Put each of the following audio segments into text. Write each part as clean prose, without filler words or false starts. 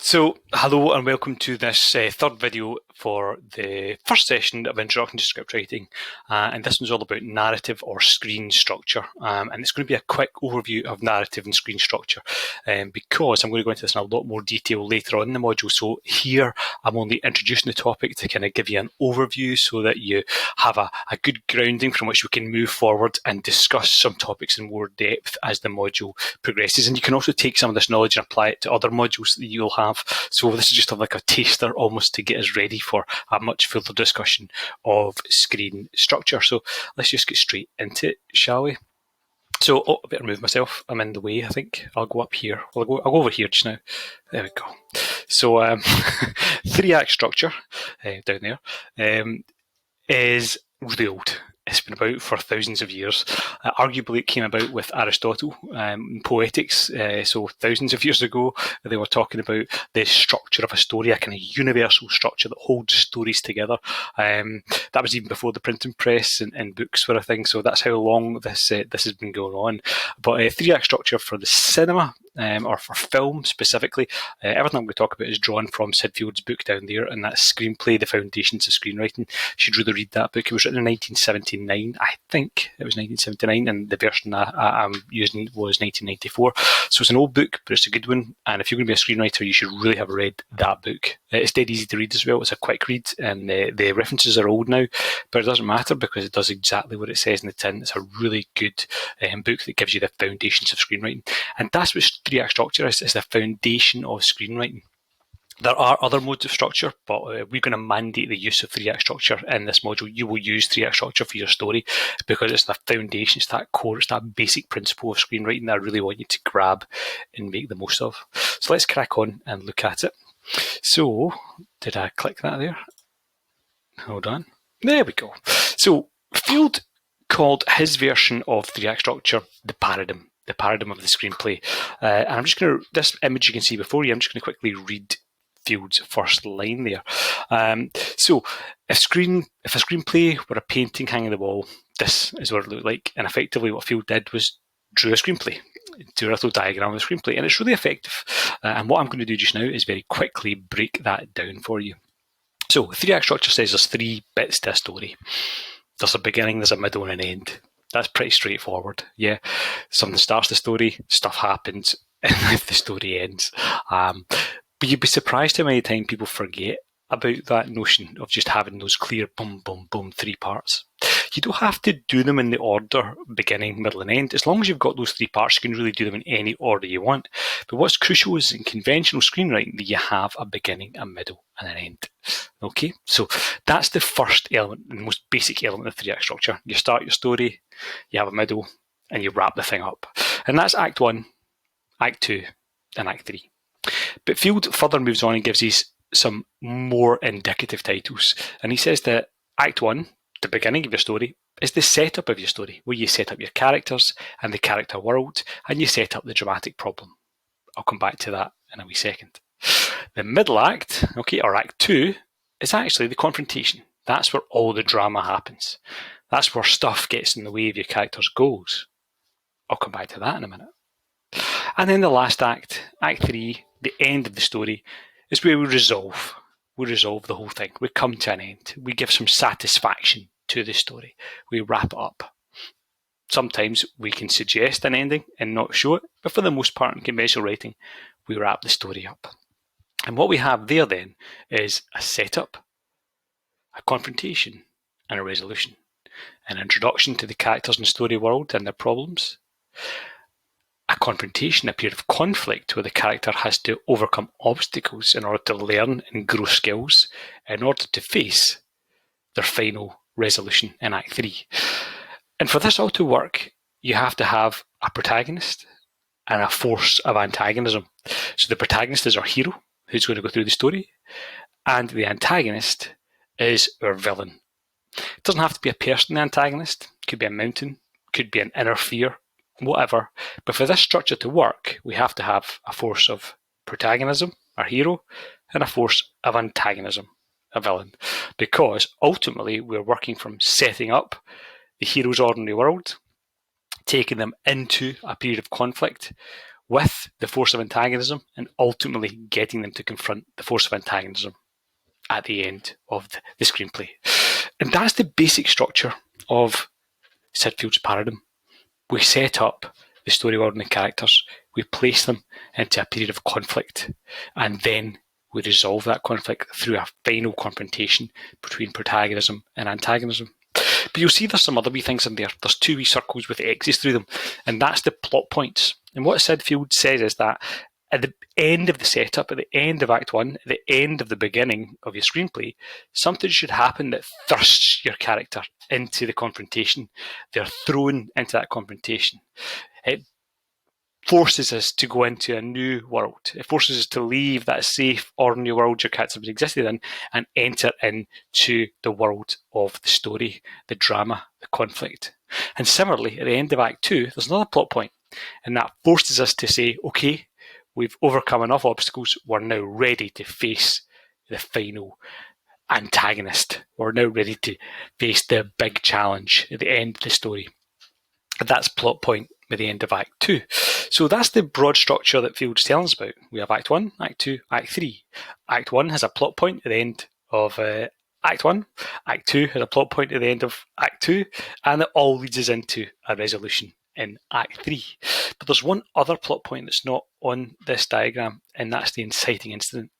So, hello and welcome to this third video for the first session of Introduction to Script Writing. And this one's all about narrative or screen structure. And it's going to be a quick overview of narrative and screen structure because I'm going to go into this in a lot more detail later on in the module. So here I'm only introducing the topic to kind of give you an overview so that you have a good grounding from which we can move forward and discuss some topics in more depth as the module progresses. And you can also take some of this knowledge and apply it to other modules that you'll have. So this is just like a taster almost to get us ready for a much fuller discussion of screen structure. So let's just get straight into it, shall we? So, I better move myself. I'm in the way, I think. I'll go up here. I'll go over here just now. There we go. So, 3-act structure down there is really old. It's been about for thousands of years. Arguably, it came about with Aristotle in Poetics. So thousands of years ago, they were talking about the structure of a story, a kind of universal structure that holds stories together. That was even before the printing press and books were a thing. So that's how long this has been going on. But 3-act structure for the cinema, or for film specifically, everything I'm going to talk about is drawn from Sid Field's book down there, and that's Screenplay, The Foundations of Screenwriting. You should really read that book. It was written in 1979. I think it was 1979, and the version I'm using was 1994. So it's an old book, but it's a good one. And if you're going to be a screenwriter, you should really have read that book. It's dead easy to read as well. It's a quick read, and the references are old now, but it doesn't matter because it does exactly what it says in the tin. It's a really good book that gives you the foundations of screenwriting. And that's what 3-act structure is. It's the foundation of screenwriting. There are other modes of structure, but we're going to mandate the use of 3-act structure in this module. You will use 3-act structure for your story because it's the foundation, it's that core, it's that basic principle of screenwriting that I really want you to grab and make the most of. So let's crack on and look at it. So, did I click that there? Hold on. There we go. So, Field called his version of 3-act structure the paradigm of the screenplay. And I'm just going to, this image you can see before you, I'm just going to quickly read Field's first line there. So if a screenplay were a painting hanging on the wall, this is what it looked like. And effectively what Field did was drew a screenplay, drew a little diagram of a screenplay, and it's really effective. And what I'm going to do just now is very quickly break that down for you. So 3-act structure says there's 3 bits to a story. There's a beginning, there's a middle, and an end. That's pretty straightforward, yeah. Something starts the story, stuff happens, and the story ends. But you'd be surprised how many times people forget about that notion of just having those clear boom, boom, boom 3 parts. You don't have to do them in the order beginning, middle, and end. As long as you've got those 3 parts, you can really do them in any order you want. But what's crucial is in conventional screenwriting that you have a beginning, a middle, and an end. Okay, so that's the first element, the most basic element of 3-act structure. You start your story, you have a middle, and you wrap the thing up. And that's Act 1, Act 2, and Act 3. But Field further moves on and gives these some more indicative titles. And he says that Act 1, the beginning of your story, is the setup of your story, where you set up your characters and the character world, and you set up the dramatic problem. I'll come back to that in a wee second. The middle act, okay, or Act 2, is actually the confrontation. That's where all the drama happens. That's where stuff gets in the way of your character's goals. I'll come back to that in a minute. And then the last act, Act 3, the end of the story, is where we resolve. We resolve the whole thing. We come to an end. We give some satisfaction to the story. We wrap it up. Sometimes we can suggest an ending and not show it, but for the most part in conventional writing, we wrap the story up. And what we have there then is a setup, a confrontation, and a resolution. An introduction to the characters and story world and their problems. A confrontation, a period of conflict where the character has to overcome obstacles in order to learn and grow skills in order to face their final resolution in Act 3. And for this all to work, you have to have a protagonist and a force of antagonism. So the protagonist is our hero, who's going to go through the story, and the antagonist is our villain. It doesn't have to be a person, the antagonist. It could be a mountain, could be an inner fear, whatever. But for this structure to work, we have to have a force of protagonism, our hero, and a force of antagonism, a villain. Because ultimately, we're working from setting up the hero's ordinary world, taking them into a period of conflict with the force of antagonism and ultimately getting them to confront the force of antagonism at the end of the screenplay. And that's the basic structure of Sid Field's Paradigm. We set up the story world and the characters, we place them into a period of conflict, and then we resolve that conflict through a final confrontation between protagonism and antagonism. But you'll see there's some other wee things in there. There's 2 wee circles with X's through them, and that's the plot points. And what Sid Field says is that at the end of the setup, at the end of Act 1, at the end of the beginning of your screenplay, something should happen that thrusts your character into the confrontation. They're thrown into that confrontation. It forces us to go into a new world. It forces us to leave that safe, ordinary world your character has existed in and enter into the world of the story, the drama, the conflict. And similarly, at the end of Act 2, there's another plot point, and that forces us to say, okay, we've overcome enough obstacles, we're now ready to face the final antagonist. We're now ready to face the big challenge at the end of the story. And that's plot point at the end of Act 2. So that's the broad structure that Field's telling us about. We have Act 1, Act 2, Act 3. Act 1 has a plot point at the end of Act 1. Act 2 has a plot point at the end of Act 2. And it all leads us into a resolution in Act 3. But there's one other plot point that's not on this diagram, and that's the inciting incident.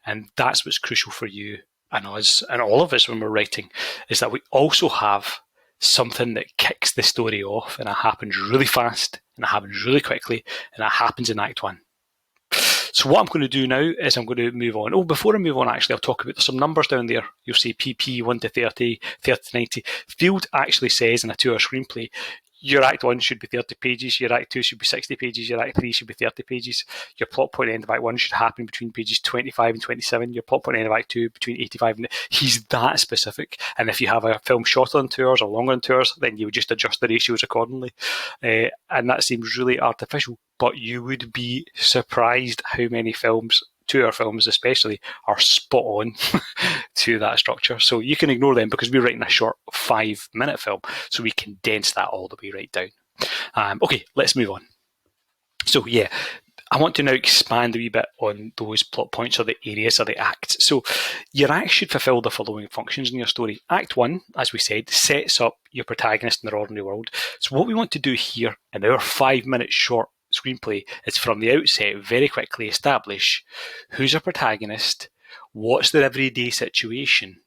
And that's what's crucial for you and us and all of us when we're writing, is that we also have something that kicks the story off, and it happens really fast, and it happens really quickly, and it happens in Act 1. So what I'm going to do now is I'm going to move on. Oh, before I move on, actually, I'll talk about, there's some numbers down there. You'll see PP 1 to 30, 30 to 90. Field actually says in a 2-hour screenplay, your Act 1 should be 30 pages, your Act 2 should be 60 pages, your Act 3 should be 30 pages. Your plot point at the end of Act 1 should happen between pages 25 and 27. Your plot point at the end of Act 2 between 85 and... He's that specific. And if you have a film shorter than 2 hours or longer than 2 hours, then you would just adjust the ratios accordingly. And that seems really artificial. But you would be surprised how many films, 2-hour films especially, are spot on to that structure. So you can ignore them because we're writing a short 5-minute film, so we condense that all the way right down. Okay, let's move on. So yeah, I want to now expand a wee bit on those plot points or the areas or the acts. So your act should fulfill the following functions in your story. Act 1, as we said, sets up your protagonist in their ordinary world. So what we want to do here in our 5-minute short screenplay is from the outset very quickly establish who's a protagonist, what's their everyday situation,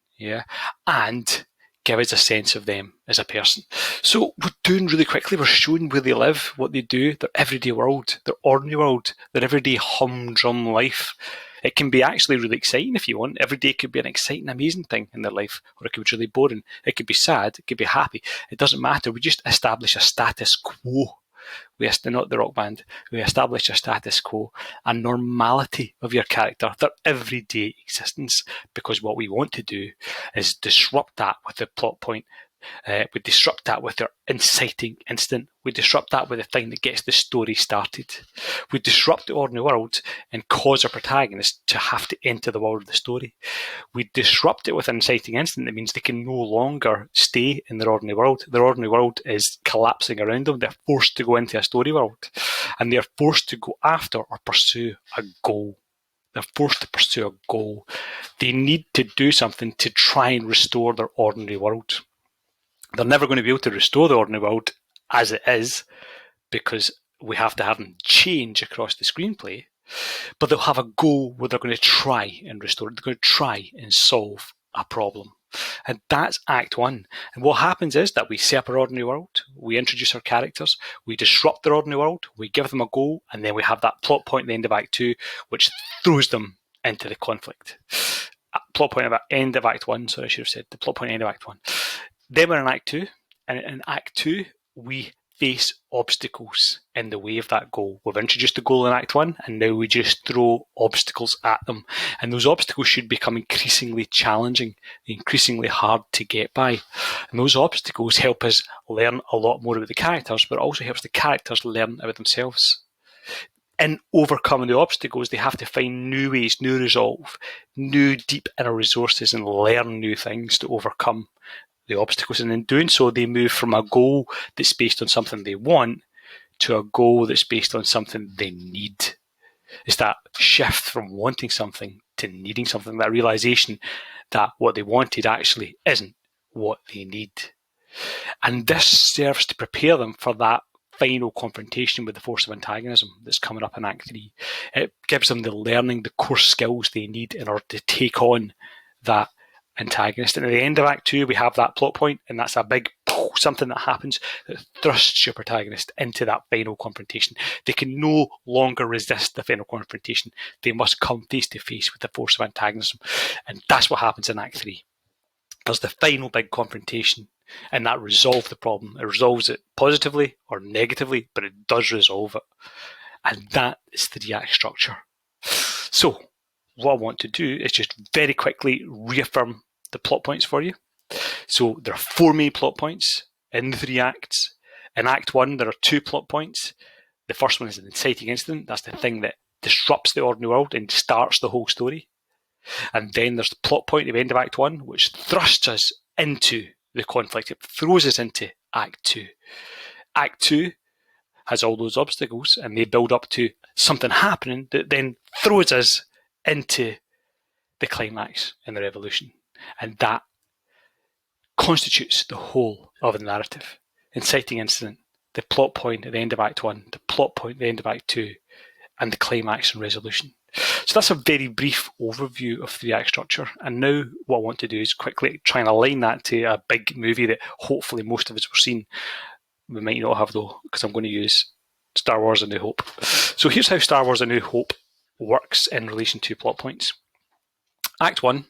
and give us a sense of them as a person. So we're doing really quickly, we're showing where they live, what they do, their everyday world, their ordinary world, their everyday humdrum life. It can be actually really exciting if you want. Every day could be an exciting, amazing thing in their life, or it could be really boring. It could be sad, it could be happy. It doesn't matter. We just establish a status quo. Not the rock band. We establish a status quo, a normality of your character, their everyday existence, because what we want to do is disrupt that with the plot point. We disrupt that with their inciting incident. We disrupt that with the thing that gets the story started. We disrupt the ordinary world and cause our protagonist to have to enter the world of the story. We disrupt it with an inciting incident that means they can no longer stay in their ordinary world. Their ordinary world is collapsing around them. They're forced to go into a story world, and they're forced to go after or pursue a goal. They're forced to pursue a goal. They need to do something to try and restore their ordinary world. They're never going to be able to restore the ordinary world as it is, because we have to have them change across the screenplay, but they'll have a goal where they're going to try and restore it. They're going to try and solve a problem. And that's Act 1. And what happens is that we set up our ordinary world, we introduce our characters, we disrupt their ordinary world, we give them a goal, and then we have that plot point at the end of Act 2, which throws them into the conflict. Plot point at the end of Act 1, sorry, I should have said the plot point at the end of Act 1. Then we're in Act 2, and in Act 2, we face obstacles in the way of that goal. We've introduced the goal in Act 1, and now we just throw obstacles at them. And those obstacles should become increasingly challenging, increasingly hard to get by. And those obstacles help us learn a lot more about the characters, but it also helps the characters learn about themselves. In overcoming the obstacles, they have to find new ways, new resolve, new deep inner resources, and learn new things to overcome the obstacles. And in doing so, they move from a goal that's based on something they want to a goal that's based on something they need. It's that shift from wanting something to needing something, that realization that what they wanted actually isn't what they need. And this serves to prepare them for that final confrontation with the force of antagonism that's coming up in Act 3. It gives them the learning, the core skills they need in order to take on that antagonist. And at the end of Act 2, we have that plot point, and that's a big something that happens that thrusts your protagonist into that final confrontation. They can no longer resist the final confrontation. They must come face to face with the force of antagonism. And that's what happens in Act 3. There's the final big confrontation, and that resolves the problem. It resolves it positively or negatively, but it does resolve it. And that is the 3-act structure. So what I want to do is just very quickly reaffirm the plot points for you. So there are 4 main plot points in the 3 acts. In Act 1, there are 2 plot points. The first one is an inciting incident. That's the thing that disrupts the ordinary world and starts the whole story. And then there's the plot point at the end of Act 1, which thrusts us into the conflict. It throws us into Act 2. Act 2 has all those obstacles, and they build up to something happening that then throws us into the climax and the revolution. And that constitutes the whole of the narrative. Inciting incident, the plot point at the end of Act 1, the plot point at the end of Act 2, and the climax and resolution. So that's a very brief overview of 3-act structure. And now what I want to do is quickly try and align that to a big movie that hopefully most of us have seen. We might not have though, because I'm going to use Star Wars A New Hope. So here's how Star Wars A New Hope works in relation to plot points. Act 1,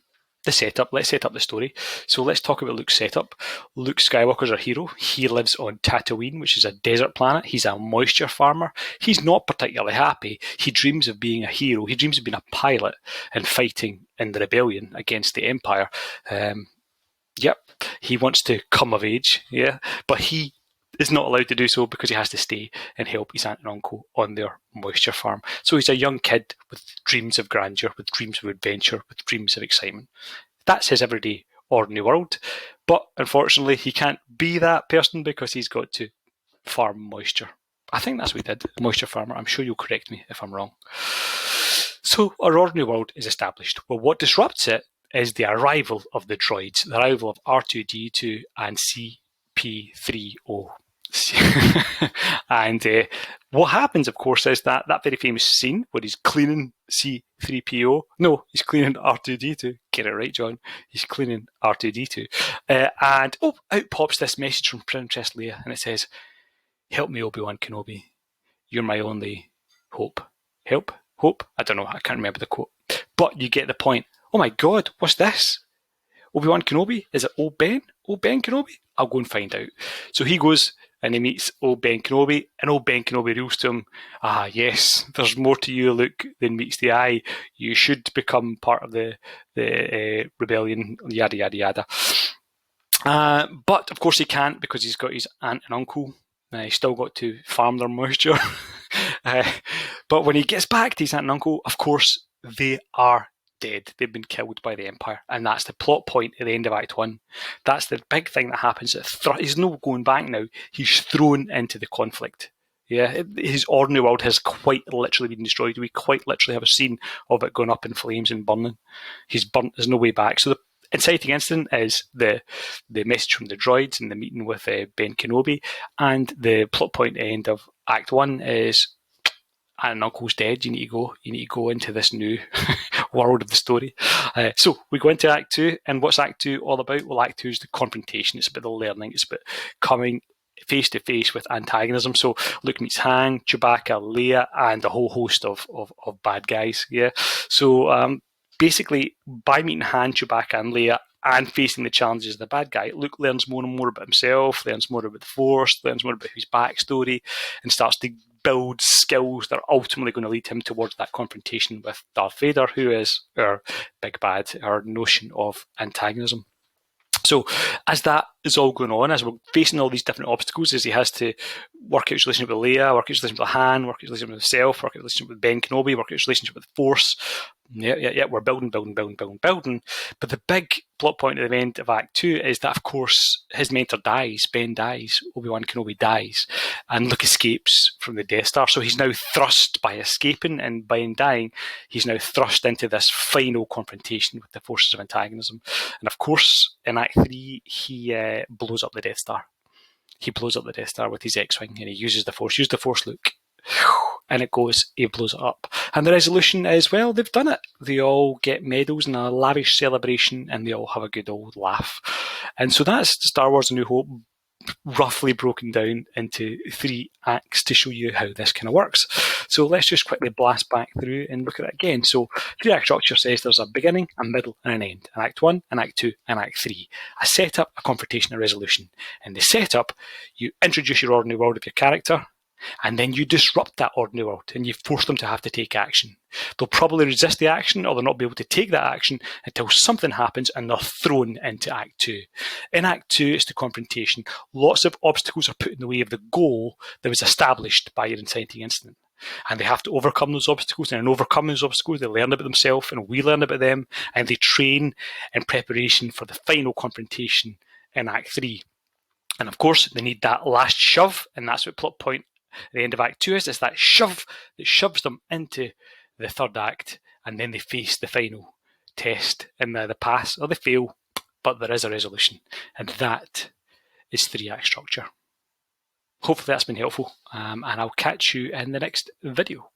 the setup. Let's set up the story. So let's talk about Luke's setup. Luke Skywalker's our hero. He lives on Tatooine, which is a desert planet. He's a moisture farmer. He's not particularly happy. He dreams of being a hero. He dreams of being a pilot and fighting in the rebellion against the Empire. He wants to come of age, but he is not allowed to do so because he has to stay and help his aunt and uncle on their moisture farm. So he's a young kid with dreams of grandeur, with dreams of adventure, with dreams of excitement. That's his everyday, ordinary world. But unfortunately, he can't be that person because he's got to farm moisture. I think that's what he did, moisture farmer. I'm sure you'll correct me if I'm wrong. So our ordinary world is established. Well, what disrupts it is the arrival of the droids, the arrival of R2-D2 and CP3O. And what happens, of course, is that very famous scene where he's cleaning C3PO. No, he's cleaning R2-D2. Get it right, John. He's cleaning R2-D2. And out pops this message from Princess Leia, and it says, "Help me, Obi-Wan Kenobi. You're my only hope." Help? Hope? I don't know. I can't remember the quote. But you get the point. Oh my God, what's this? Obi-Wan Kenobi? Is it old Ben? Old Ben Kenobi? I'll go and find out. So he goes and he meets old Ben Kenobi, and old Ben Kenobi reveals to him, yes, there's more to you, Luke, than meets the eye. You should become part of the rebellion, yada, yada, yada. But, of course, he can't because he's got his aunt and uncle. He's still got to farm their moisture. But when he gets back to his aunt and uncle, of course, they are dead. They've been killed by the Empire. And that's the plot point at the end of Act 1. That's the big thing that happens. He's no going back now. He's thrown into the conflict. Yeah, his ordinary world has quite literally been destroyed. We quite literally have a scene of it going up in flames and burning. He's burnt. There's no way back. So the inciting incident is the message from the droids and the meeting with Ben Kenobi. And the plot point at the end of Act 1 is aunt and uncle's dead. You need to go into this new world of the story. So we go into Act 2, and what's Act 2 all about? Well, Act 2 is the confrontation. It's about the learning. It's about coming face to face with antagonism. So Luke meets Han, Chewbacca, Leia, and a whole host of bad guys. Yeah. So basically, by meeting Han, Chewbacca, and Leia, and facing the challenges of the bad guy, Luke learns more and more about himself, learns more about the Force, learns more about his backstory, and starts to build skills that are ultimately going to lead him towards that confrontation with Darth Vader, who is our big bad, our notion of antagonism. So as that is all going on, as we're facing all these different obstacles, as he has to work out his relationship with Leia, work out his relationship with Han, work out his relationship with himself, work out his relationship with Ben Kenobi, work out his relationship with the Force, Yeah. We're building. But the big plot point at the end of Act 2 is that, of course, his mentor dies. Ben dies. Obi-Wan Kenobi dies. And Luke escapes from the Death Star. So he's now thrust, by escaping and by dying, he's now thrust into this final confrontation with the forces of antagonism. And of course, in Act 3, he blows up the Death Star. He blows up the Death Star with his X-Wing, and he uses the Force. Use the Force, Luke. And it goes, he blows it up. And the resolution is, well, they've done it. They all get medals in a lavish celebration, and they all have a good old laugh. And so that's Star Wars A New Hope, roughly broken down into 3 acts to show you how this kind of works. So let's just quickly blast back through and look at it again. So 3-act structure says there's a beginning, a middle, and an end. An Act 1, an Act 2, and Act 3. A setup, a confrontation, a resolution. In the setup, you introduce your ordinary world of your character, and then you disrupt that ordinary world and you force them to have to take action. They'll probably resist the action, or they'll not be able to take that action until something happens and they're thrown into Act 2. In Act 2, it's the confrontation. Lots of obstacles are put in the way of the goal that was established by your inciting incident. And they have to overcome those obstacles, and in overcoming those obstacles, they learn about themselves and we learn about them, and they train in preparation for the final confrontation in Act 3. And of course, they need that last shove, and that's what plot point at the end of Act 2 is. It's that shove that shoves them into the 3rd act, and then they face the final test, and they pass or they fail, but there is a resolution, and that is 3-act structure. Hopefully that's been helpful, and I'll catch you in the next video.